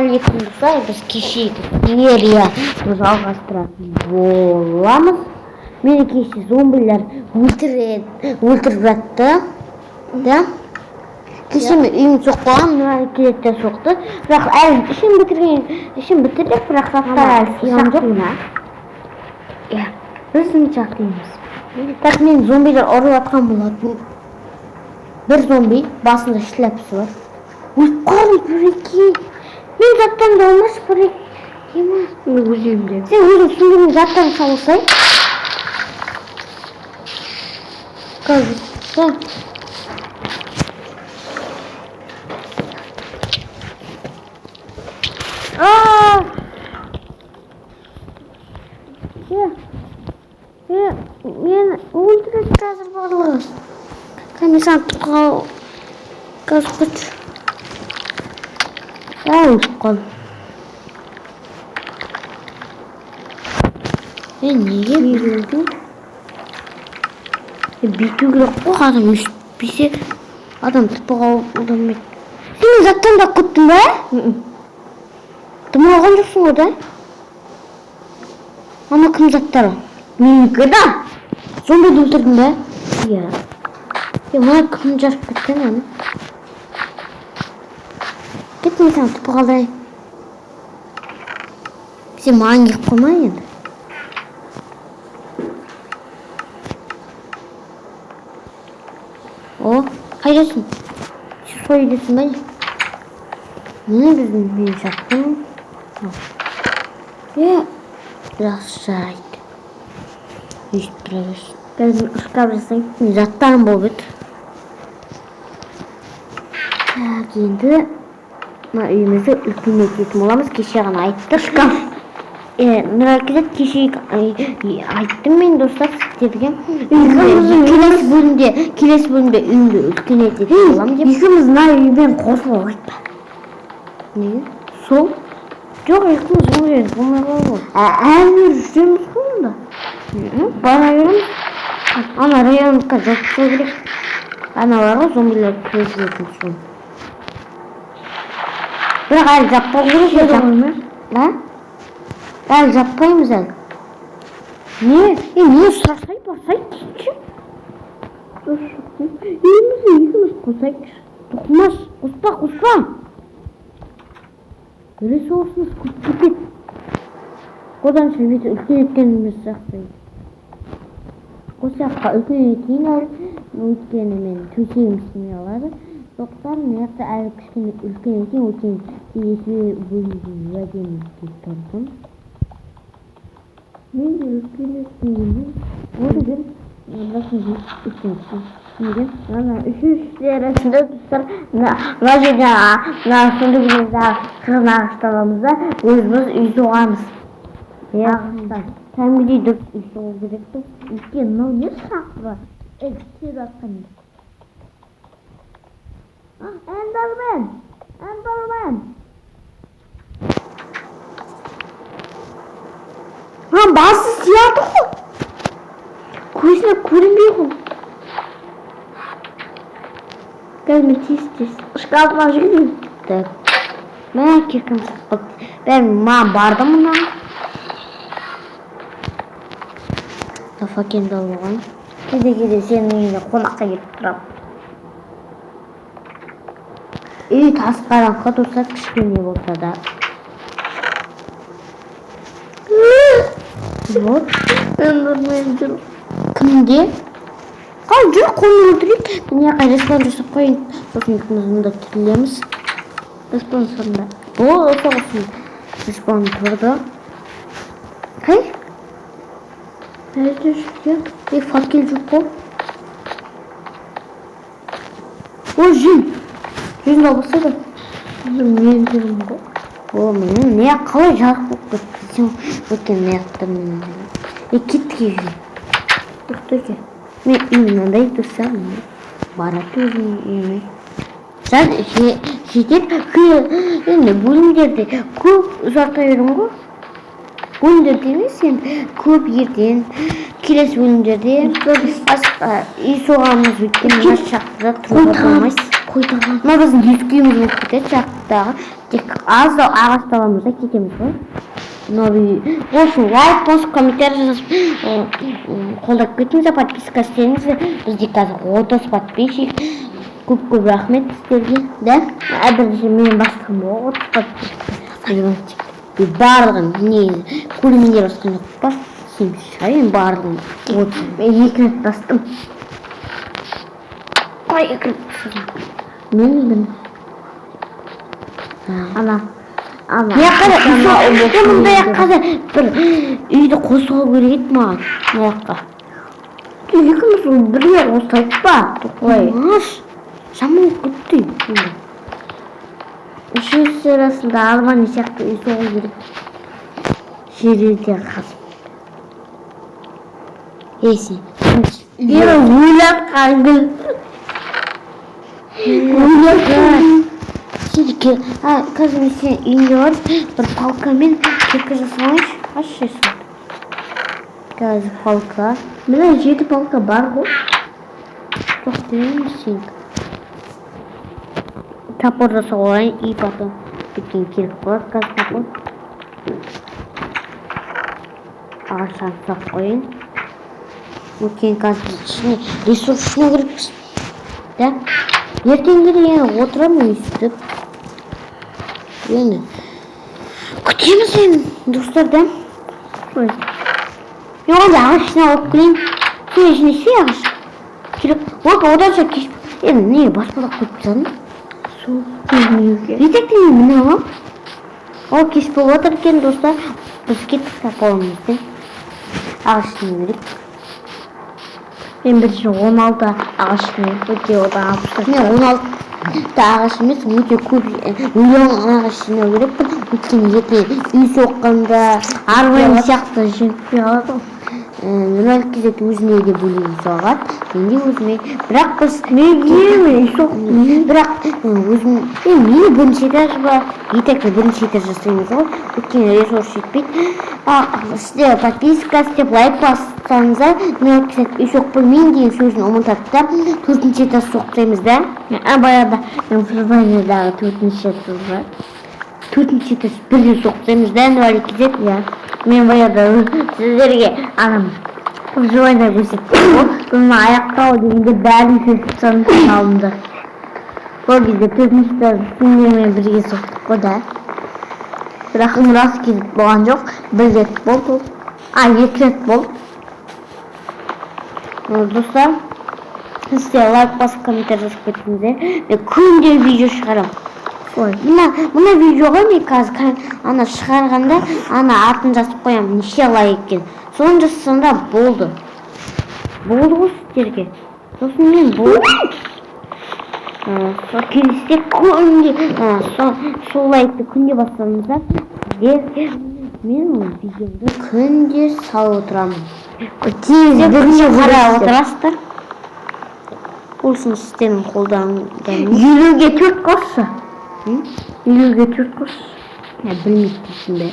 ассалаумағалейкум достар, біз кешегі серия жалғастыратын боламыз. Мені кеше зомбилер өлтіріп жатты. Да? Кеше мен үйім соқпаған, мына келетте соқты. Бірақ әлі ішін бітірдік, бірақ заттар әлі сыйған жоқ. Иә, біз шақтаймыз. Так мен зомбилер ұрып жатқан болатын. Bir zombi basında şilepsi var. Uykalım püreki. Ben zaten dolmuş püreki. Yemez. Uyuyayım diye. Sen uyuyun şimdi zaten çalışsay. Kaldı. Sen. Aaa. Ya. Ben öldürüp hazır bağlı. Kami santık gaz kuç. Kal. Niye biliyordun? Bir türlü o adam bizi adam tıpağa adam. Sen zaten da kuttun be? Tamam olacaksın orada. Ama kim zaten? Minnikada. Zombi öldürdün be. Ya. Ya bana kımcak bitten onu. Gitme sen tıpkı alay. Bize manyak koymayın. O, hayırsın. Şu soyuyorsun beni. Ne bizim bir yaptın? Ya, biraz şahit. Hiç biraz. Gözüm ışıkabilirsin. Zaten bu bit. Şimdi үйімізді үлкен ететін боламыз. Кеше ғана айттық. Шкаф. Нұракет кеше айттым мен достар сіздерге. Келесі бөлімде үйімді үлкен ететін боламын деп. Екеуміз мына үймен қосылып айтпа. Не? Сол? Жоқ, екеуміз ол жерде болмай қалды. Әрбір жүреміз ғой онда. Бара береміз. Ана районға жатса керек. Ана бар ғой зомбилер кіріп жүретін сол. Бірақ әлі жаппау керек еді. Әлі жаппаймыз әлі. Не сұрасай барсай дейінші? Екіміз қосайық. Тұқымас, қоспа. Өре соғысымыз көп кетеді. Одан сөйбеті үлкен еткеніміз сақтайды. Қосаққа үлкен етейін әлі. Өйткені мен төсегім істемей алады. Doktor neyse eğer kışkın ülke için iyisi bölümünü verdiğimiz tutardım. Neydi ülkenin sınırını? Orada bakın üçüncü. Şimdi üçüncü arasında tutar. Nasıl biz daha kırın ağaçlarımıza özümüz üstü olamız. Sen bir de üstü olacaktı. Ülkenin ne saklı? Eski bakın. Enderman! Bazı siyah da Kuyusuna görünmüyor. Gelme tez. Işıklatma gidiyor. Ben kirkim sıkıp. Ben bardım ona. Tafa kendi olmadan. Gide senin yine konakta gelip duram. Үй тас қараңғы тұрса кішкене болса да. Вот. Эндермен жүр. Кімде? Қал жүр, қоны өлтірейік. Міне респаун жасап қойын. Сосын екімізді тірілеміз. Респаун сұрында. Ол соғысын. Респаун тұрды. Қай? Әлде жүрген. Факел жүр қол. О, жүн. Жүзін албаса да. Мен жүрім ғой. О, мен не қалай жарық болып кетті. Өткен не ақтым мен. Кетті жүн. Тоқта ке. Мен үйінандай тұрсам. Бараты өзім үйіне. Жетет. Енді бөлімдерде көп ұзаққа берім ғой. Бөлімдерде емес, енді көп ерден. Келесі бөлімдерде. Үй соғамыз өткен. Шақтыда тұруға болмайсыз. қойдырған. Мына біздің ескі үйіміз болып кетеді жақтағы. Тек аз ағаш табамыз да кетеміз ғой. Осы лайк басып, комментарий жазып, қолдап кетіңіздер, подписка істеңіздер. Бізде қазір 30 подписчик. Көп рахмет сіздерге. Да? Әділше менің бастығым 30 подписка. Барлығын не көлемендер басқан жоқ па? Сен шайын барлығын. Мен 2 рет бастым. Ой, 2 рет бастым. Мен мұндай қазір бір үйді қосуға керек еді маған. Маяққа. Екіміз бірге қосайық па? Тоқылай. Жаман күтті. Үшінші арасында арман сияқты үй соғу керек. Жерде қазып. Есі. Ойлап қалғыл. Қазір мен сен үйінде бар, бір палкамен кепке жасалайыншы. Ашшы сол. Қазір палка. Міне 7 палка бар ғой. Жоқ деймін сен. Топор жасалайын и потом біткен керек болады. Қазір топор. Ағаштан сап қойын. Өткен қазір ішіне ресурс ішіне кіріппіз. Да? Ертеңгілі отырамын өйстіп. Енді күтеміз енді достар, да? Мен онда ағаш ішіне алып келейін. Сен ішіне сүй ағаш керек. Оданша кеш. Енді не баспалақ қойып тастадым. Сол етектен міне алам. Ол кеш болып отыр екен достар. Біз кеттік тапалымызды. Ағаш ішіне керек. Мен бірінші 16 ағаш ішіне өте одан алып тастадым. Мен 16 ағаш емес, өте көп миллион ағаш жинау керекпін. Өйткені ертең үй соққанда арман сияқты жеңіп алады ғой. Нөл кезет өзіне де бөлуге соғады. Менде өзіме. Бірақ біз бірақ өзім мені бірінші этаж бар. Етекті бірінші этаж жасаймыз ғой. Өйткені ресурс жетпейді. Сізде подписка істеп лайк бассаңыздар, нөл кезет үй соқпаймын деген сөзін ұмытады да. 4-ші этаж соқсаймыз да. Баяғыда фризайнердағы 4-ші этаж бар. 4-ші этаж бірге соқсаймыз да, нөл кезет. Мен баяғыда сіздерге фризайнер көрсеттім ғой. Бұны аяқтау дегенде бәрін сөйтіп салынды. Ол кезде 4-ші этаж сендермен бірге соқтық қой да. Бірақ рас кезет болған жоқ. 1 рет болды. 2 рет болды. Достар, сізде лайк басып, комментарий жазып кетіңіздер. Мен күнде видео шығарам. Мына видеоға мен қазір шығарғанда атын жазып қоямын, неше лайк екен. Соны жазсаңда болды. Болды ғой сіздерге. Сосын мен болды. Келесте күнде сол лайкты күнде бастаңыздар. Мен ол видеоды күнде салып отырамын. Тезде күнде қарап отырасыздар. Болсын сіздердің қолдарыңыздан. 50-ге 4 қосшы. 50-ге 4 қосшы. Білмейсің бе?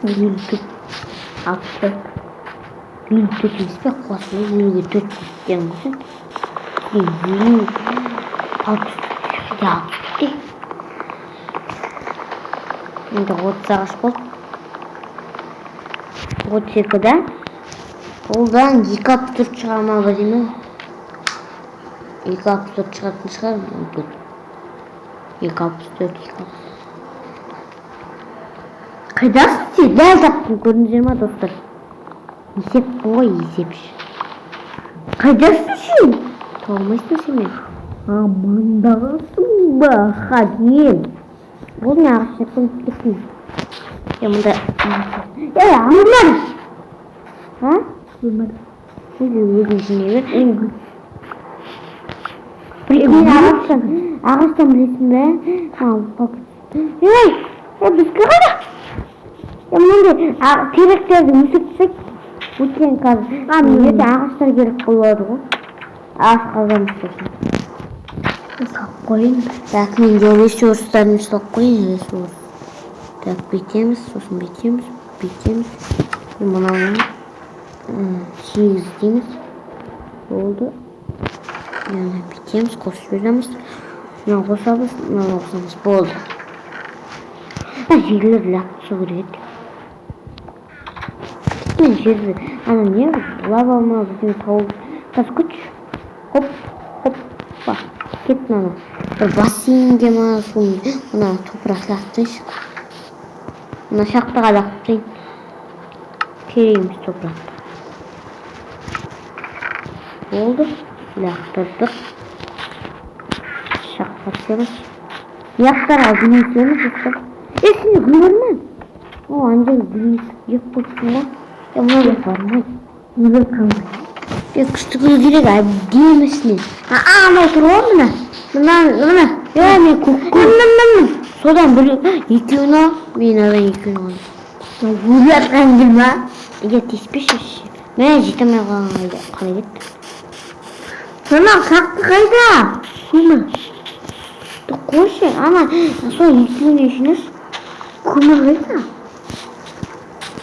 54. 64. 54 емес пе қосылы? 50-ге 4 қосып қойсын. 50. 64. Енді 30 ағаш болды. 32-да. Олдан 2-4 шығарма бар деймін. 2-4 шығатын шығар. 2-4. Қайдасың сен? Дәл таптың көрдіңіздер ма достар? Есеппін ғой, есепші. Қайдасың сен? Таумайсың сен мен? Амандағасың ба, Хадием? Бұл не ағашына көміп кеттің? Мұнда амандан! Өзің жіне бер. Ағаштан білесің бе? Бізге қайда? Мұндай теректерді өсіртсек, өткен қазір. Ертең ағаштар керек болады ғой. Ағаш қалғанымыз болсын. Салып қойын. Так, мен де ресурстарын салып қойын. Ресурс. Так, бүйтеміз, сосын бүйтеміз. Мұнаны 8 дейміз. Болды. Бүйтеміз, қосып жібереміз. Мына қосамыз, мына қосамыз. Болды. Жерлер лақтыру керек. Мен жерді, ана не? Лава ма біздің тауып. Тас күш. Хоп, хоппа. Кет мана. Бір бассейнге ма, мына топырақ лақтырайыншы. Мына шақтыға лақтырайын. Кереміз топырақ. Болды. Лақтырдық. Шаққа түсеміз. Яқтарға гүлесеміз ұстап. Сені гүл көрмен? О, анжел гүлес. Ек қойсын ба? Мұнда бармай. Неге қылмай? Күшті гүл керек, әбдемесіне. Амай тұр ғой мұна. Мұна. Мен көккөл. Содан бір екеуін ал. Мен адан екеуін ал. Гүл атқан гүл ма? Еге теспеші. Мен жетемей қалған қалай кетті. Сонан қақты қайда? Көмір. Қойшы, ана сол екеуін ешінес. Көмір қайда?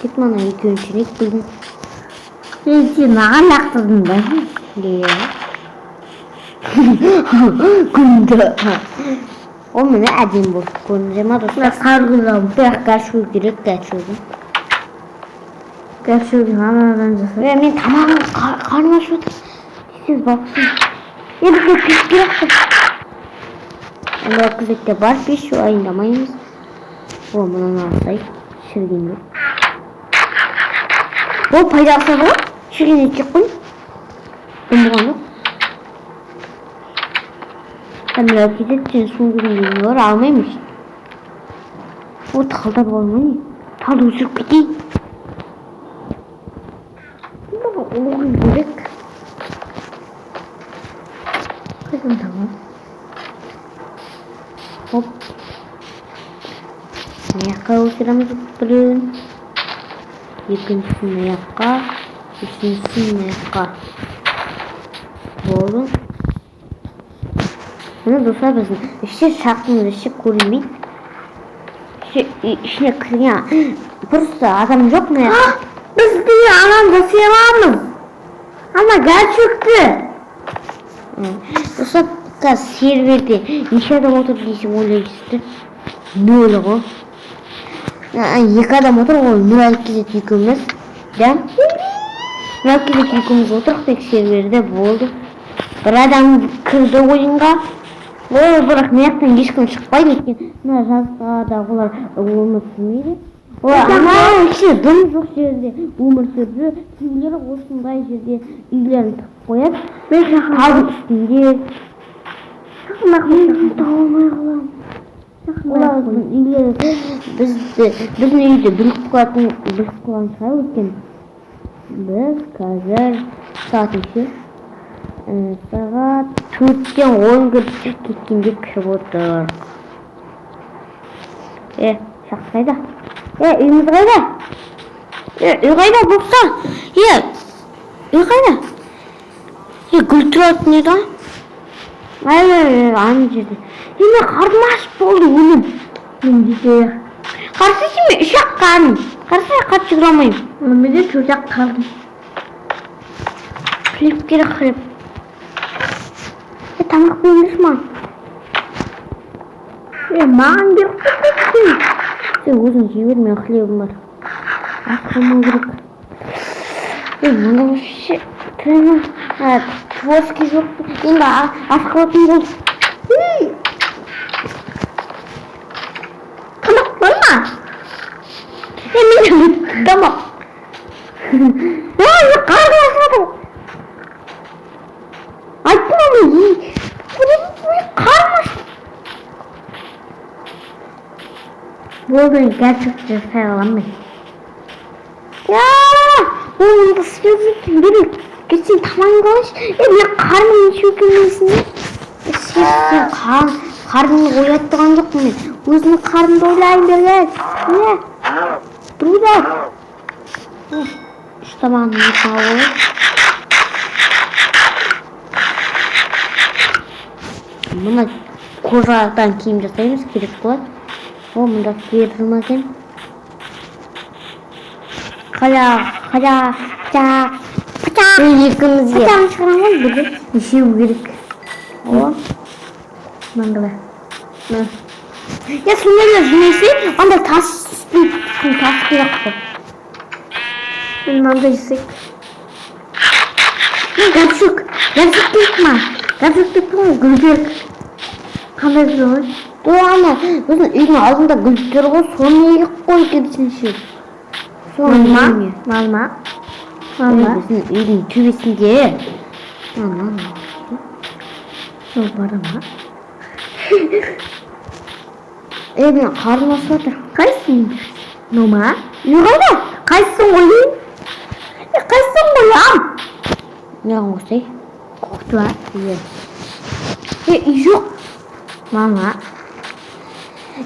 Кет мана екеуін шенек білдің. Сен маған лақтырдың ба? Күнді. О, мені әдем болды. Көрінже ма достар? Қарғызам. Бірақ кәшуі керек, кәшуі. Кәшуі анадан жаса. Мен тамағын қарма шуды. Сіз бақсын. Бізге пеш керекті. Онда күзетте бар пеш шу айындамаймыз. О, мұнан алсай. Шірген жоқ. Ол пайда алса ғой? Шірген етке қой. Бұмған жоқ. Камера кететін соңғырын дейін олар алмаймыз. О, талдар болмай. Талды өсіріп кетейін. Оғын бөлек. Қайдан тағым? Хоп. Маяққа өсіреміз бірін. Екіншісін маяққа. Үшіншісін маяққа. Болды. Мұны достар біздің іште шақтың іште көрінбейді. Ішіне кірген просто адам жоқ маяққа. Бізді анамды сыйламыз. Ана гәлшөкті. Достар қазір серверде неше адам отыр дейсің ойлайсызды. Нөл ғой. Екі адам отыр ғой, нөл алып кезет екеуміз. Да? Нөл алып кезет екеуміз отырық тек серверде болды. Бір адам кірді ойынға. Ол бірақ маяқтан ешкім шықпайды екен. Мына жазғада олар өмір сүрмейді. Ана іші дым жоқ жерде өмір сүрді. Түрлері осындай жерде үйлерін тығып қояды. Талдың үстінде. Тауылмай қалам. Олардың үйлері біздің үйде бүлік қылатын шығар өткен. Біз қазір сағат неше? Сағат 4-тен 10-ға кеткенде кіріп отыр. Шақ қайда? Үйіміз қайда? Үй қайда болса? Үй қайда? Гүл тұратын еді? Аны жерде. Мен қарым ашып болды өлім. Мен жете. Қарсы сен үш ақ қарым. Қарсы қат жүгіре алмайым. Менде 4 ақ қарым. Хлеб керек хлеб. Тамақ беріңіз ма? Маған беріп кетпейсің. Сен өзің жей бер, мен хлебім бар. Ақырмау керек. Мұнда вообще тренер творский жоқ. Енді асқылатын болды. Тамақ бар ма? Мен тамақ. Қарғын асырады. Айттым оны қармаш. Болды, гәлшөкті жасай аламын. Оны спилзейтін берек. Кетсен тамағын қалайшы. Мен қармын неше өкемейсің де? Сен қармын ойлаттыған жоқ мен. Өзінің қармды ойлайын берген. Друзья. Үш тамағын несін алып. Мұны қожадан киім жасаймыз, керек болады. О, мұнда сиыр жүрма екен. Қала. Екімізге. Пачағын шығарам ғой, бірде. Нешеу керек. О. Mangala. Ya şunları neyse anda tas yaptı. Bilmem de yüksek. Gerçek tutma. Gerçek tutma gülcük. Kanday bir olur. Dur ama bizim ilmi altında gülcükleri var sonra yiyip koy gibisin şey. Malma. Bizim ilmi tübesin diye. Tamam. Yok var ama. Evin karnı vardır. Kaysın? Noma. Yukarıda. Kaysın olayım. Kaysın olayım. Ne olsa? Korktular. Yok. Malma.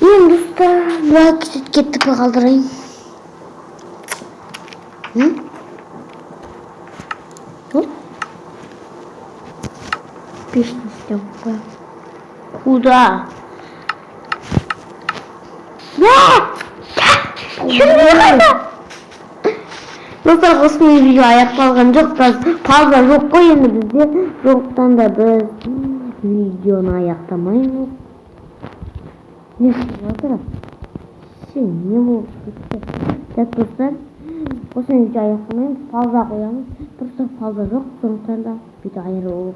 İyiyim dostlar. Bırak gittik mi kaldırayım. Hı? Hı? Pişti istiyorum. Kuda. Ya! Şimdi yukarıda. Dostlar kısmı video ayaklarken çok da fazla yok koyun bizi. Yoktan da biz videonu ayaktamayız. Ne var? Şimdi ne bu? Evet dostlar. O sene video ayaktamayız. Fazla koyalım. Dostlar fazla yok. Sonuçta da bir de ayrı olur.